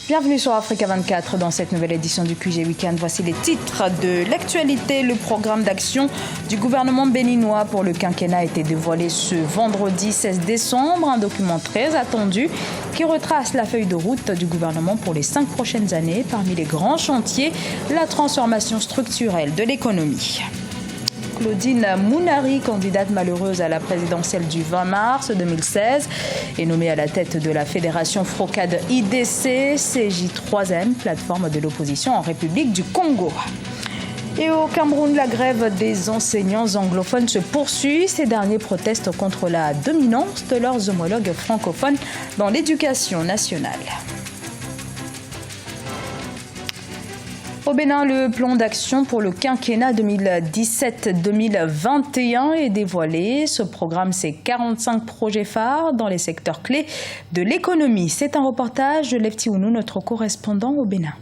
Bienvenue sur Africa 24 dans cette nouvelle édition du QG Week-end. Voici les titres de l'actualité. Le programme d'action du gouvernement béninois pour le quinquennat a été dévoilé ce vendredi 16 décembre. Un document très attendu qui retrace la feuille de route du gouvernement pour les 5 prochaines années. Parmi les grands chantiers, la transformation structurelle de l'économie. Claudine Mounari, candidate malheureuse à la présidentielle du 20 mars 2016, est nommée à la tête de la fédération Frocad IDC, CJ3M, plateforme de l'opposition en République du Congo. Et au Cameroun, la grève des enseignants anglophones se poursuit. Ces derniers protestent contre la dominance de leurs homologues francophones dans l'éducation nationale. Au Bénin, le plan d'action pour le quinquennat 2017-2021 est dévoilé. Ce programme, c'est 45 projets phares dans les secteurs clés de l'économie. C'est un reportage de Lefti Ounou, notre correspondant au Bénin.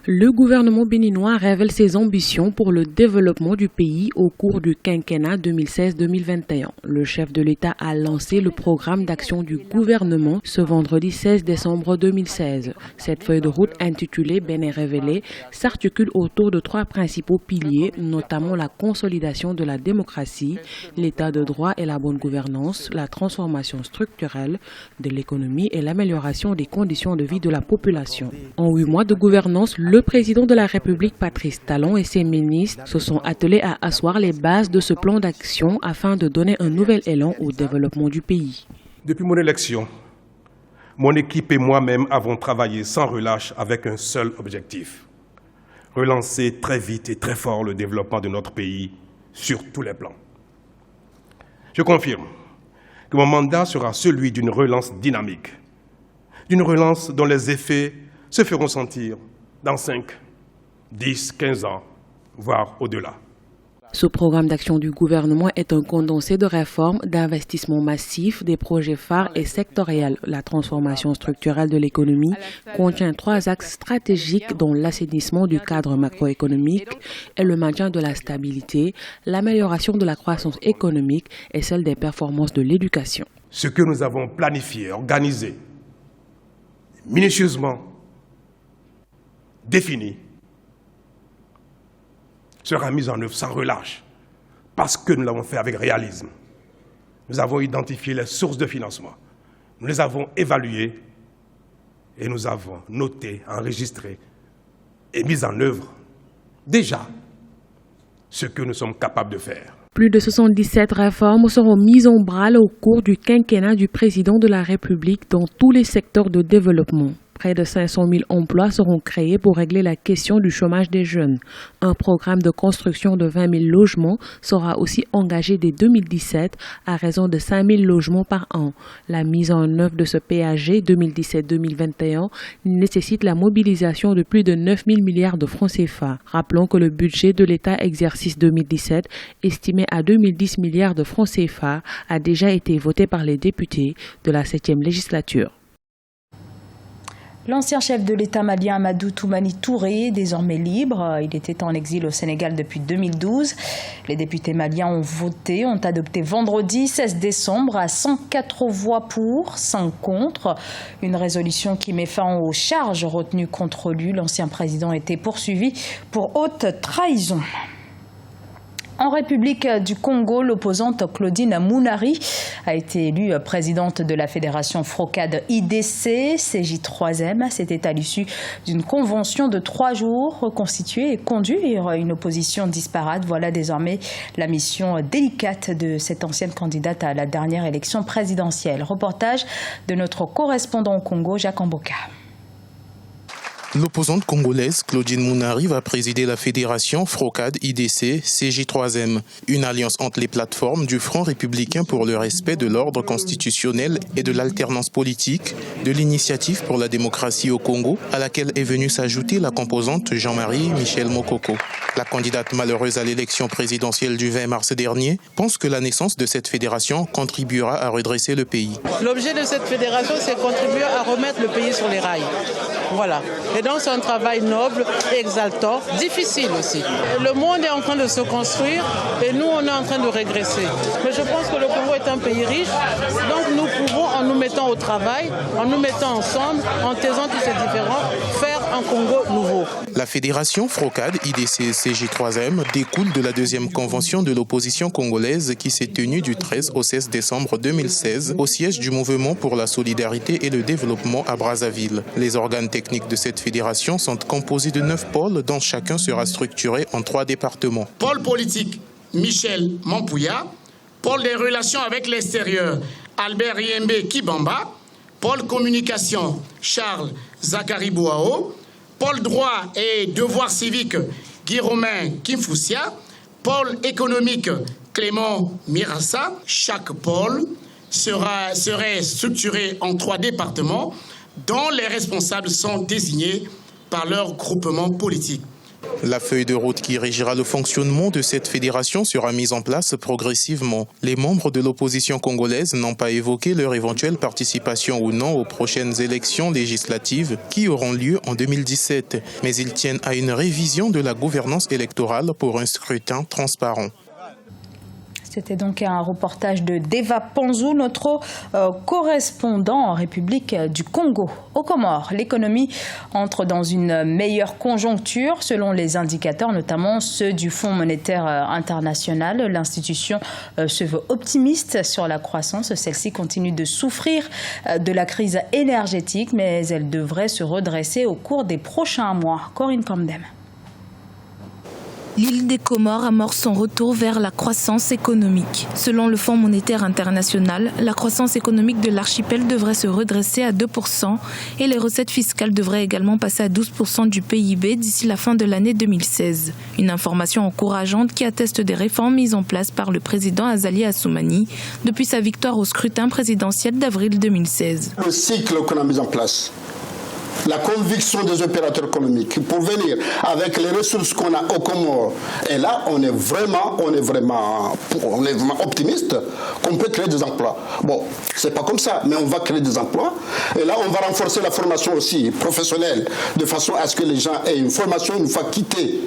Le gouvernement béninois révèle ses ambitions pour le développement du pays au cours du quinquennat 2016-2021. Le chef de l'État a lancé le programme d'action du gouvernement ce vendredi 16 décembre 2016. Cette feuille de route intitulée Bénin révélé s'articule autour de 3 principaux piliers, notamment la consolidation de la démocratie, l'état de droit et la bonne gouvernance, la transformation structurelle de l'économie et l'amélioration des conditions de vie de la population. En 8 mois de gouvernance, le président de la République, Patrice Talon, et ses ministres se sont attelés à asseoir les bases de ce plan d'action afin de donner un nouvel élan au développement du pays. Depuis mon élection, mon équipe et moi-même avons travaillé sans relâche avec un seul objectif: relancer très vite et très fort le développement de notre pays sur tous les plans. Je confirme que mon mandat sera celui d'une relance dynamique, d'une relance dont les effets se feront sentir dans 5, 10, 15 ans, voire au-delà. Ce programme d'action du gouvernement est un condensé de réformes, d'investissements massifs, des projets phares et sectoriels. La transformation structurelle de l'économie contient 3 axes stratégiques dont l'assainissement du cadre macroéconomique et le maintien de la stabilité, l'amélioration de la croissance économique et celle des performances de l'éducation. Ce que nous avons planifié, organisé, minutieusement défini, sera mis en œuvre sans relâche, parce que nous l'avons fait avec réalisme. Nous avons identifié les sources de financement, nous les avons évaluées et nous avons noté, enregistré et mis en œuvre déjà ce que nous sommes capables de faire. Plus de 77 réformes seront mises en branle au cours du quinquennat du président de la République dans tous les secteurs de développement. Près de 500 000 emplois seront créés pour régler la question du chômage des jeunes. Un programme de construction de 20 000 logements sera aussi engagé dès 2017 à raison de 5 000 logements par an. La mise en œuvre de ce PAG 2017-2021 nécessite la mobilisation de plus de 9 000 milliards de francs CFA. Rappelons que le budget de l'État exercice 2017, estimé à 2010 milliards de francs CFA, a déjà été voté par les députés de la 7e législature. L'ancien chef de l'État malien Amadou Toumani Touré est désormais libre. Il était en exil au Sénégal depuis 2012. Les députés maliens ont adopté vendredi 16 décembre à 104 voix pour, 5 contre. Une résolution qui met fin aux charges retenues contre lui. L'ancien président était poursuivi pour haute trahison. En République du Congo, l'opposante Claudine Mounari a été élue présidente de la fédération Frocad IDC, CJ3M. C'était à l'issue d'une convention de 3 jours reconstituée et conduire une opposition disparate. Voilà désormais la mission délicate de cette ancienne candidate à la dernière élection présidentielle. Reportage de notre correspondant au Congo, Jacques Amboka. L'opposante congolaise Claudine Mounari va présider la fédération Frocad IDC CJ3M, une alliance entre les plateformes du Front républicain pour le respect de l'ordre constitutionnel et de l'alternance politique, de l'Initiative pour la démocratie au Congo, à laquelle est venue s'ajouter la composante Jean-Marie Michel Mokoko. La candidate malheureuse à l'élection présidentielle du 20 mars dernier pense que la naissance de cette fédération contribuera à redresser le pays. L'objet de cette fédération, c'est contribuer à remettre le pays sur les rails. Voilà. Et donc c'est un travail noble, exaltant, difficile aussi. Le monde est en train de se construire et nous, on est en train de régresser. Mais je pense que le Congo est un pays riche, donc nous pouvons, en nous mettant au travail, en nous mettant ensemble, en taisant tous ces différends, faire un Congo nouveau. La fédération FROCAD IDC-CJ3M découle de la deuxième convention de l'opposition congolaise qui s'est tenue du 13 au 16 décembre 2016 au siège du Mouvement pour la solidarité et le développement à Brazzaville. Les organes techniques de cette fédération sont composés de 9 pôles dont chacun sera structuré en 3 départements. Pôle politique, Michel Mampouya. Pôle des relations avec l'extérieur, Albert Yembe Kibamba. Pôle communication, Charles Zachary Bouao. Pôle droit et devoirs civiques, Guy-Romain Kimfoussia. Pôle économique, Clément Mirassa. Chaque pôle serait structuré en 3 départements dont les responsables sont désignés par leur groupement politique. La feuille de route qui régira le fonctionnement de cette fédération sera mise en place progressivement. Les membres de l'opposition congolaise n'ont pas évoqué leur éventuelle participation ou non aux prochaines élections législatives qui auront lieu en 2017. Mais ils tiennent à une révision de la gouvernance électorale pour un scrutin transparent. C'était donc un reportage de Deva Panzou, notre correspondant en République du Congo. Aux Comores, l'économie entre dans une meilleure conjoncture selon les indicateurs, notamment ceux du Fonds monétaire international. L'institution se veut optimiste sur la croissance. Celle-ci continue de souffrir de la crise énergétique, mais elle devrait se redresser au cours des prochains mois. Corinne Comdem. L'île des Comores amorce son retour vers la croissance économique. Selon le Fonds monétaire international, la croissance économique de l'archipel devrait se redresser à 2% et les recettes fiscales devraient également passer à 12% du PIB d'ici la fin de l'année 2016. Une information encourageante qui atteste des réformes mises en place par le président Azali Assoumani depuis sa victoire au scrutin présidentiel d'avril 2016. Le cycle qu'on a mis en place, la conviction des opérateurs économiques pour venir avec les ressources qu'on a aux Comores. Et là, on est vraiment optimiste qu'on peut créer des emplois. Bon, c'est pas comme ça, mais on va créer des emplois. Et là, on va renforcer la formation aussi professionnelle, de façon à ce que les gens aient une formation une fois quittés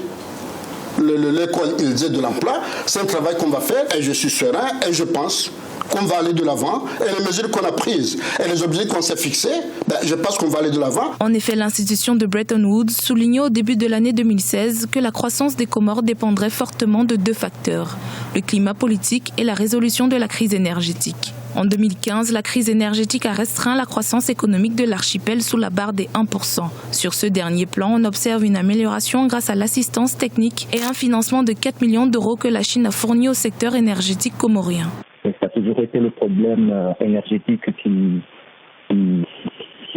l'école, ils aient de l'emploi. C'est un travail qu'on va faire et je suis serein et je pense qu'on va aller de l'avant et les mesures qu'on a prises et les objectifs qu'on s'est fixés, je pense qu'on va aller de l'avant. En effet, l'institution de Bretton Woods soulignait au début de l'année 2016 que la croissance des Comores dépendrait fortement de 2 facteurs, le climat politique et la résolution de la crise énergétique. En 2015, la crise énergétique a restreint la croissance économique de l'archipel sous la barre des 1%. Sur ce dernier plan, on observe une amélioration grâce à l'assistance technique et un financement de 4 millions d'euros que la Chine a fourni au secteur énergétique comorien. Ça a toujours été le problème énergétique qui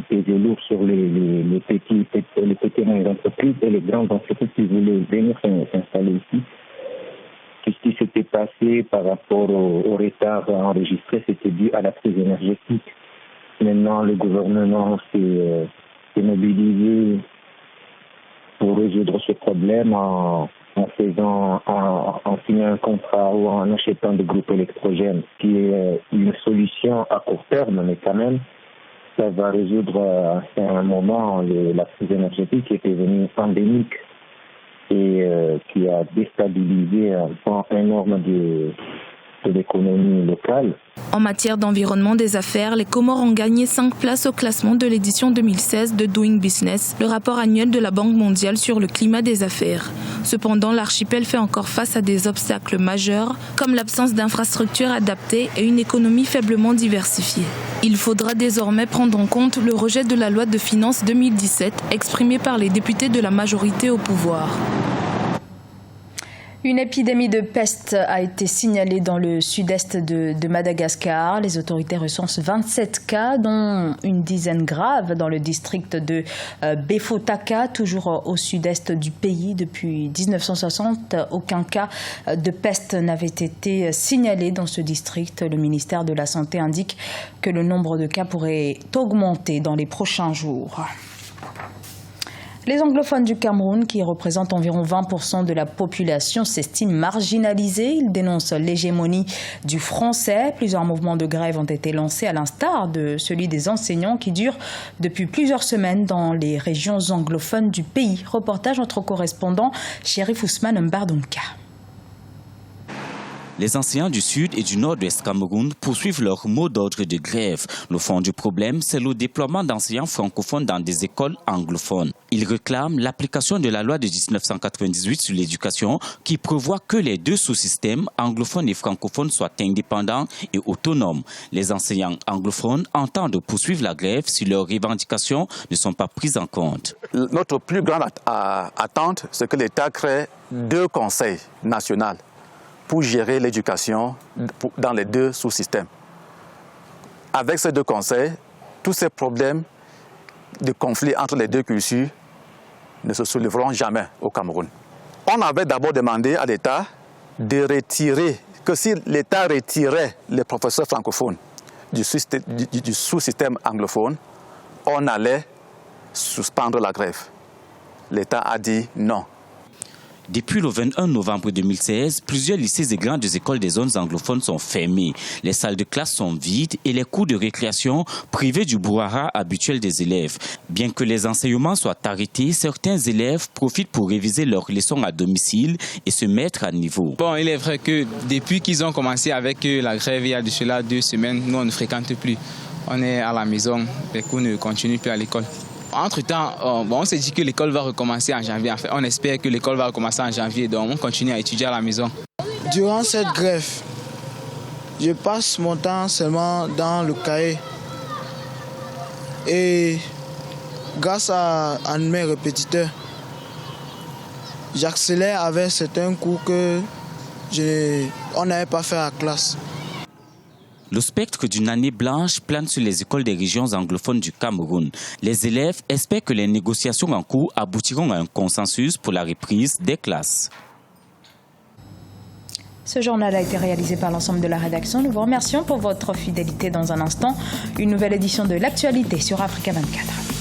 pesait lourd sur les petites entreprises et les grandes entreprises qui voulaient venir s'installer ici. Tout ce qui s'était passé par rapport au retard enregistré, c'était dû à la crise énergétique. Maintenant, le gouvernement s'est mobilisé pour résoudre ce problème en signant un contrat ou en achetant des groupes électrogènes, qui est une solution à court terme, mais quand même, ça va résoudre à un moment la crise énergétique qui était devenue endémique et qui a déstabilisé un pan énorme de l'économie locale. En matière d'environnement des affaires, les Comores ont gagné 5 places au classement de l'édition 2016 de Doing Business, le rapport annuel de la Banque mondiale sur le climat des affaires. Cependant, l'archipel fait encore face à des obstacles majeurs, comme l'absence d'infrastructures adaptées et une économie faiblement diversifiée. Il faudra désormais prendre en compte le rejet de la loi de finances 2017, exprimé par les députés de la majorité au pouvoir. Une épidémie de peste a été signalée dans le sud-est de Madagascar. Les autorités recensent 27 cas, dont une dizaine graves dans le district de Befotaka, toujours au sud-est du pays. Depuis 1960, aucun cas de peste n'avait été signalé dans ce district. Le ministère de la Santé indique que le nombre de cas pourrait augmenter dans les prochains jours. Les anglophones du Cameroun, qui représentent environ 20% de la population, s'estiment marginalisés. Ils dénoncent l'hégémonie du français. Plusieurs mouvements de grève ont été lancés, à l'instar de celui des enseignants qui dure depuis plusieurs semaines dans les régions anglophones du pays. Reportage notre correspondant Chérif Ousmane Mbardonka. Les enseignants du Sud et du Nord-Ouest Cameroun poursuivent leur mot d'ordre de grève. Le fond du problème, c'est le déploiement d'enseignants francophones dans des écoles anglophones. Ils réclament l'application de la loi de 1998 sur l'éducation qui prévoit que les deux sous-systèmes, anglophones et francophones, soient indépendants et autonomes. Les enseignants anglophones entendent poursuivre la grève si leurs revendications ne sont pas prises en compte. Notre plus grande attente, c'est que l'État crée deux conseils nationaux pour gérer l'éducation dans les deux sous-systèmes. Avec ces deux conseils, tous ces problèmes de conflit entre les deux cultures ne se soulèveront jamais au Cameroun. On avait d'abord demandé à l'État de retirer, que si l'État retirait les professeurs francophones du sous-système anglophone, on allait suspendre la grève. L'État a dit non. Depuis le 21 novembre 2016, plusieurs lycées et grandes écoles des zones anglophones sont fermées. Les salles de classe sont vides et les cours de récréation privés du brouhaha habituel des élèves. Bien que les enseignements soient arrêtés, certains élèves profitent pour réviser leurs leçons à domicile et se mettre à niveau. Bon, il est vrai que depuis qu'ils ont commencé avec la grève, il y a de cela 2 semaines, nous on ne fréquente plus. On est à la maison, les cours ne continuent plus à l'école. Entre-temps, on s'est dit que l'école va recommencer en janvier. En fait, on espère que l'école va recommencer en janvier, donc on continue à étudier à la maison. Durant cette grève, je passe mon temps seulement dans le cahier. Et grâce à mes répétiteurs, j'accélère avec certains cours qu'on n'avait pas fait à classe. Le spectre d'une année blanche plane sur les écoles des régions anglophones du Cameroun. Les élèves espèrent que les négociations en cours aboutiront à un consensus pour la reprise des classes. Ce journal a été réalisé par l'ensemble de la rédaction. Nous vous remercions pour votre fidélité. Dans un instant, une nouvelle édition de l'actualité sur Africa 24.